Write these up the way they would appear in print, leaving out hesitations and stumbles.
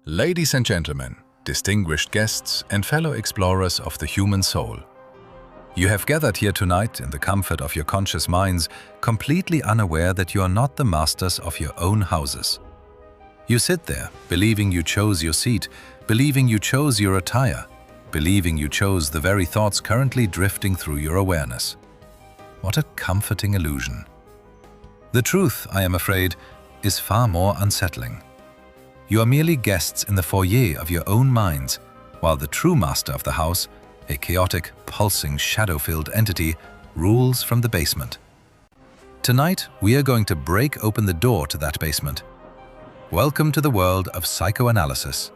Ladies and gentlemen, distinguished guests and fellow explorers of the human soul, you have gathered here tonight in the comfort of your conscious minds, completely unaware that you are not the masters of your own houses. You sit there, believing you chose your seat, believing you chose your attire, believing you chose the very thoughts currently drifting through your awareness. What a comforting illusion. The truth, I am afraid, is far more unsettling. You are merely guests in the foyer of your own minds, while the true master of the house, a chaotic, pulsing, shadow-filled entity, rules from the basement. Tonight, we are going to break open the door to that basement. Welcome to the world of psychoanalysis,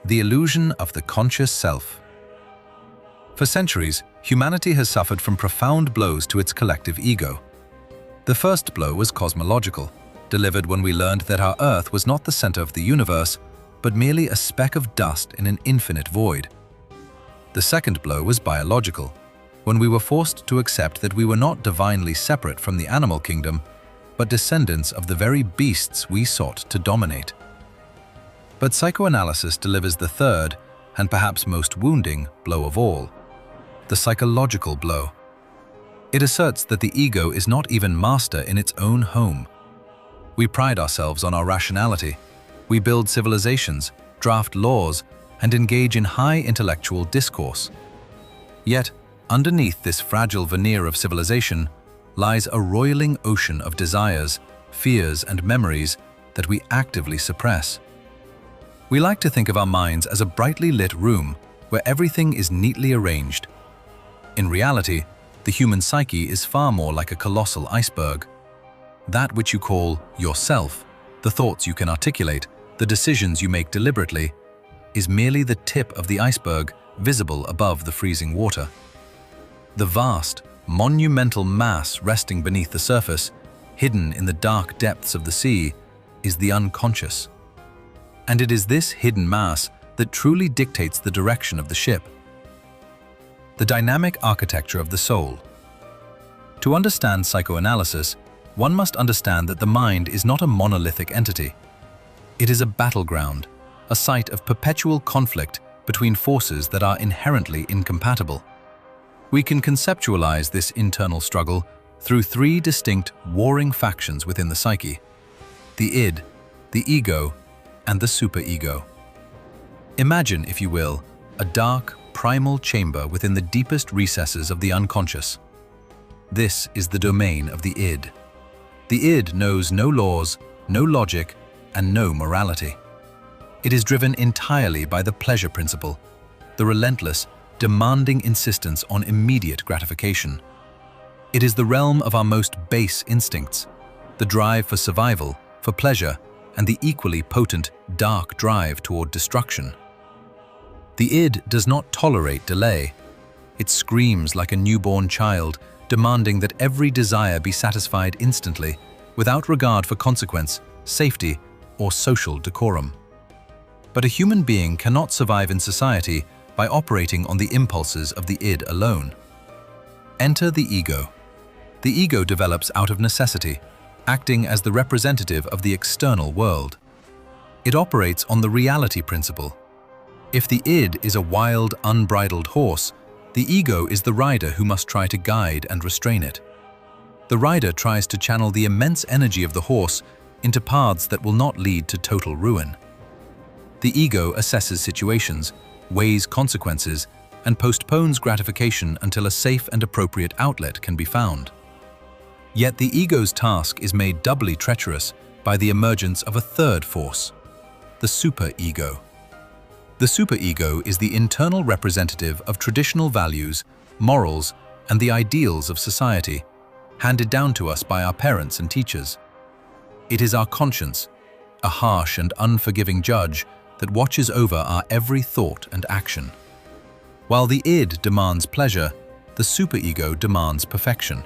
the illusion of the conscious self. For centuries, humanity has suffered from profound blows to its collective ego. The first blow was cosmological, delivered when we learned that our Earth was not the center of the universe, but merely a speck of dust in an infinite void. The second blow was biological, when we were forced to accept that we were not divinely separate from the animal kingdom, but descendants of the very beasts we sought to dominate. But psychoanalysis delivers the third, and perhaps most wounding, blow of all, the psychological blow. It asserts that the ego is not even master in its own home. We pride ourselves on our rationality. We build civilizations, draft laws, and engage in high intellectual discourse. Yet, underneath this fragile veneer of civilization lies a roiling ocean of desires, fears, and memories that we actively suppress. We like to think of our minds as a brightly lit room where everything is neatly arranged. In reality, the human psyche is far more like a colossal iceberg. That which you call yourself, the thoughts you can articulate, the decisions you make deliberately, is merely the tip of the iceberg visible above the freezing water. The vast, monumental mass resting beneath the surface, hidden in the dark depths of the sea, is the unconscious. And it is this hidden mass that truly dictates the direction of the ship. The dynamic architecture of the soul. To understand psychoanalysis, one must understand that the mind is not a monolithic entity. It is a battleground, a site of perpetual conflict between forces that are inherently incompatible. We can conceptualize this internal struggle through three distinct warring factions within the psyche: the id, the ego, and the superego. Imagine, if you will, a dark, primal chamber within the deepest recesses of the unconscious. This is the domain of the id. The id knows no laws, no logic, and no morality. It is driven entirely by the pleasure principle, the relentless, demanding insistence on immediate gratification. It is the realm of our most base instincts, the drive for survival, for pleasure, and the equally potent, dark drive toward destruction. The id does not tolerate delay. It screams like a newborn child, demanding that every desire be satisfied instantly, without regard for consequence, safety, or social decorum. But a human being cannot survive in society by operating on the impulses of the id alone. Enter the ego. The ego develops out of necessity, acting as the representative of the external world. It operates on the reality principle. If the id is a wild, unbridled horse, the ego is the rider who must try to guide and restrain it. The rider tries to channel the immense energy of the horse into paths that will not lead to total ruin. The ego assesses situations, weighs consequences, and postpones gratification until a safe and appropriate outlet can be found. Yet the ego's task is made doubly treacherous by the emergence of a third force, the superego. The superego is the internal representative of traditional values, morals, and the ideals of society, handed down to us by our parents and teachers. It is our conscience, a harsh and unforgiving judge that watches over our every thought and action. While the id demands pleasure, the superego demands perfection.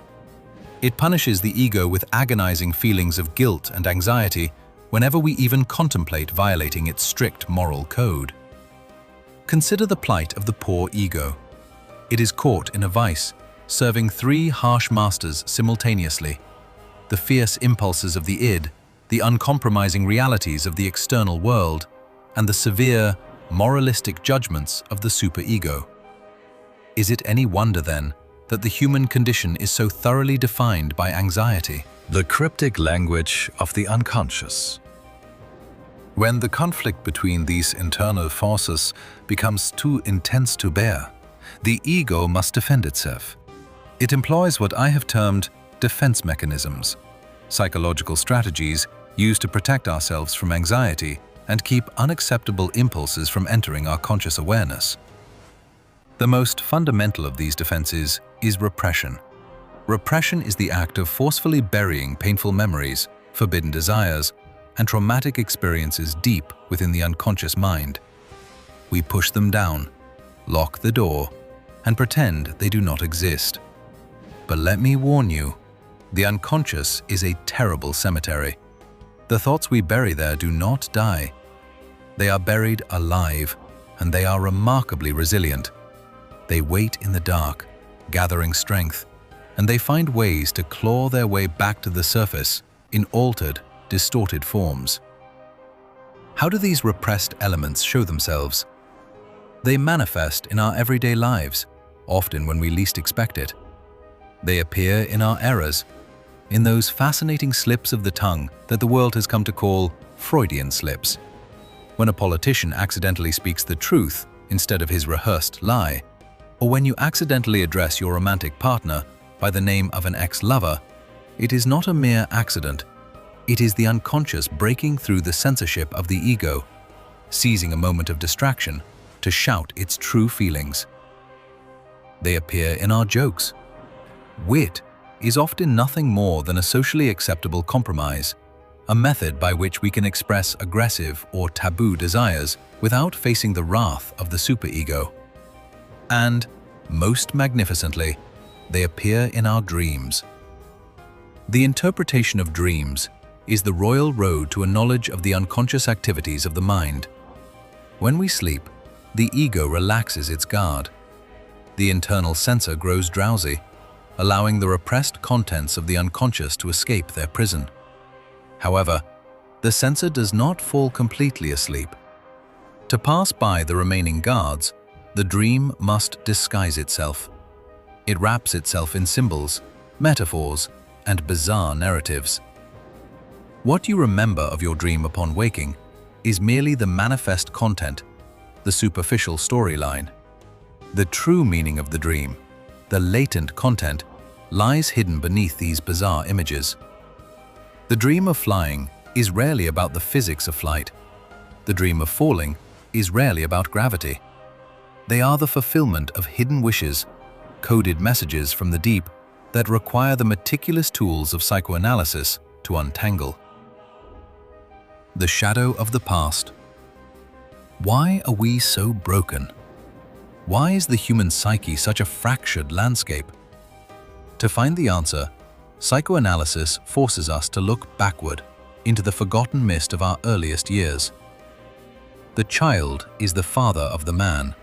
It punishes the ego with agonizing feelings of guilt and anxiety whenever we even contemplate violating its strict moral code. Consider the plight of the poor ego. It is caught in a vice, serving three harsh masters simultaneously: the fierce impulses of the id, the uncompromising realities of the external world, and the severe, moralistic judgments of the superego. Is it any wonder, then, that the human condition is so thoroughly defined by anxiety? The cryptic language of the unconscious. When the conflict between these internal forces becomes too intense to bear, the ego must defend itself. It employs what I have termed defense mechanisms, psychological strategies used to protect ourselves from anxiety and keep unacceptable impulses from entering our conscious awareness. The most fundamental of these defenses is repression. Repression is the act of forcefully burying painful memories, forbidden desires, and traumatic experiences deep within the unconscious mind. We push them down, lock the door, and pretend they do not exist. But let me warn you, the unconscious is a terrible cemetery. The thoughts we bury there do not die. They are buried alive, and they are remarkably resilient. They wait in the dark, gathering strength, and they find ways to claw their way back to the surface in altered, distorted forms. How do these repressed elements show themselves? They manifest in our everyday lives, often when we least expect it. They appear in our errors, in those fascinating slips of the tongue that the world has come to call Freudian slips. When a politician accidentally speaks the truth instead of his rehearsed lie, or when you accidentally address your romantic partner by the name of an ex-lover, it is not a mere accident. It is the unconscious breaking through the censorship of the ego, seizing a moment of distraction to shout its true feelings. They appear in our jokes. Wit is often nothing more than a socially acceptable compromise, a method by which we can express aggressive or taboo desires without facing the wrath of the superego. And, most magnificently, they appear in our dreams. The interpretation of dreams is the royal road to a knowledge of the unconscious activities of the mind. When we sleep, the ego relaxes its guard. The internal censor grows drowsy, allowing the repressed contents of the unconscious to escape their prison. However, the censor does not fall completely asleep. To pass by the remaining guards, the dream must disguise itself. It wraps itself in symbols, metaphors, and bizarre narratives. What you remember of your dream upon waking is merely the manifest content, the superficial storyline. The true meaning of the dream, the latent content, lies hidden beneath these bizarre images. The dream of flying is rarely about the physics of flight. The dream of falling is rarely about gravity. They are the fulfillment of hidden wishes, coded messages from the deep that require the meticulous tools of psychoanalysis to untangle. The shadow of the past. Why are we so broken? Why is the human psyche such a fractured landscape? To find the answer, psychoanalysis forces us to look backward into the forgotten mist of our earliest years. The child is the father of the man.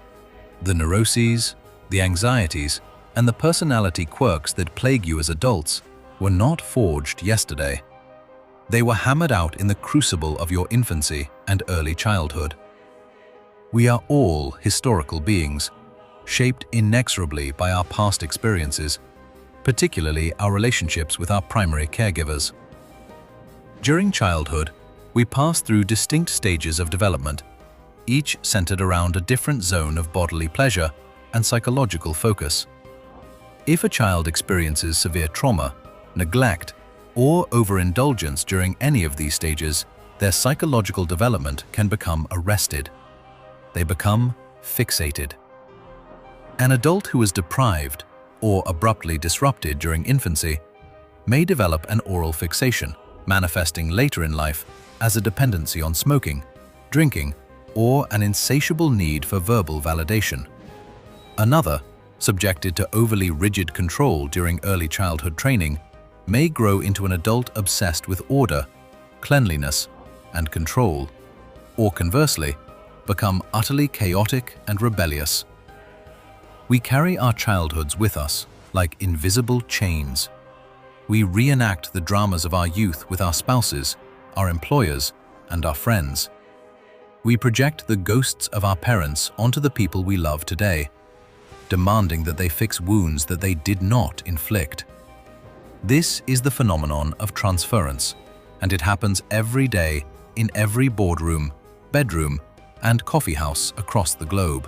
The neuroses, the anxieties, and the personality quirks that plague you as adults were not forged yesterday. They were hammered out in the crucible of your infancy and early childhood. We are all historical beings, shaped inexorably by our past experiences, particularly our relationships with our primary caregivers. During childhood, we pass through distinct stages of development, each centered around a different zone of bodily pleasure and psychological focus. If a child experiences severe trauma, neglect, or overindulgence during any of these stages, their psychological development can become arrested. They become fixated. An adult who is deprived or abruptly disrupted during infancy may develop an oral fixation, manifesting later in life as a dependency on smoking, drinking, or an insatiable need for verbal validation. Another, subjected to overly rigid control during early childhood training, may grow into an adult obsessed with order, cleanliness, and control, or conversely, become utterly chaotic and rebellious. We carry our childhoods with us like invisible chains. We reenact the dramas of our youth with our spouses, our employers, and our friends. We project the ghosts of our parents onto the people we love today, demanding that they fix wounds that they did not inflict. This is the phenomenon of transference, and it happens every day in every boardroom, bedroom, and coffeehouse across the globe.